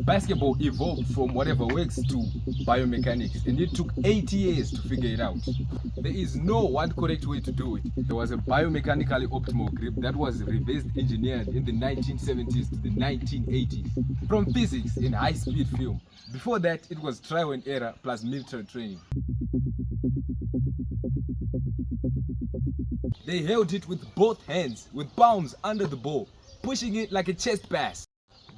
Basketball evolved from whatever works to biomechanics, and it took 80 years to figure it out. There is no one correct way to do it. There was a biomechanically optimal grip that was reverse engineered in the 1970s to the 1980s from physics in high-speed film. Before that, it was trial and error plus military training. They held it with both hands, with palms under the ball, pushing it like a chest pass.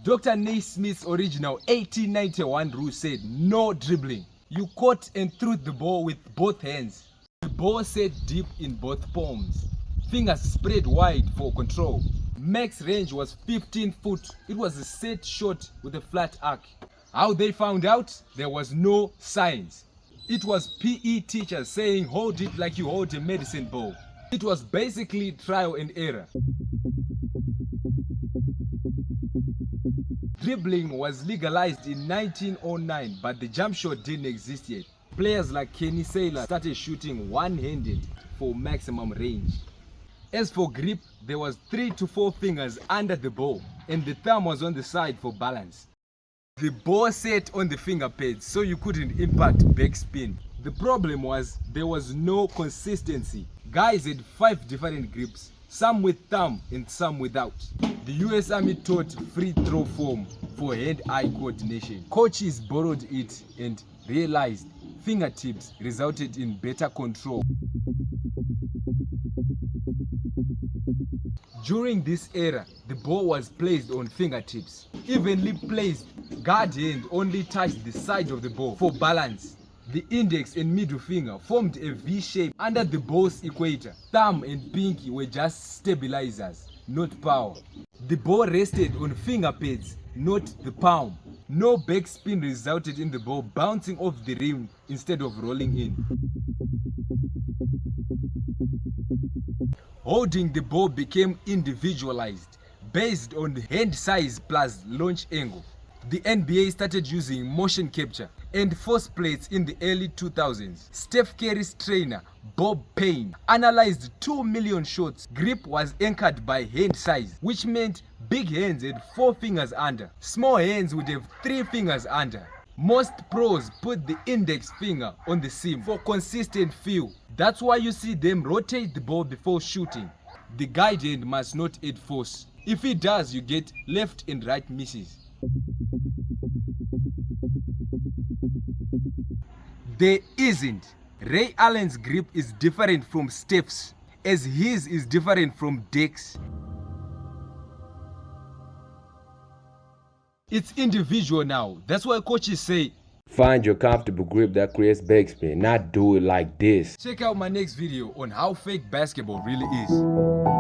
Dr. Naismith's original 1891 rule said no dribbling. You caught and threw the ball with both hands. The ball set deep in both palms. Fingers spread wide for control. Max range was 15 foot. It was a set shot with a flat arc. How they found out? There was no science. It was PE teachers saying hold it like you hold a medicine ball. It was basically trial and error. Dribbling was legalized in 1909, but the jump shot didn't exist yet. Players like Kenny Saylor started shooting one-handed for maximum range. As for grip, there was 3 to 4 fingers under the ball, and the thumb was on the side for balance. The ball sat on the finger pads, so you couldn't impact backspin. The problem was there was no consistency. Guys had 5 different grips, some with thumb and some without. The US Army taught free throw form for hand-eye coordination. Coaches borrowed it and realized fingertips resulted in better control. During this era, the ball was placed on fingertips. Evenly placed, guard hand only touched the side of the ball for balance. The index and middle finger formed a V shape under the ball's equator. Thumb and pinky were just stabilizers, not power. The ball rested on finger pads, not the palm. No backspin resulted in the ball bouncing off the rim instead of rolling in. Holding the ball became individualized, based on hand size plus launch angle. The NBA started using motion capture and force plates in the early 2000s. Steph Curry's trainer, Bob Payne, analyzed 2 million shots. Grip was anchored by hand size, which meant big hands had 4 fingers under. Small hands would have 3 fingers under. Most pros put the index finger on the seam for consistent feel. That's why you see them rotate the ball before shooting. The guide hand must not add force. If it does, you get left and right misses. There isn't. Ray Allen's grip is different from Steph's, as his is different from Dick's. It's individual now. That's why coaches say, find your comfortable grip that creates backspin, not do it like this. Check out my next video on how fake basketball really is.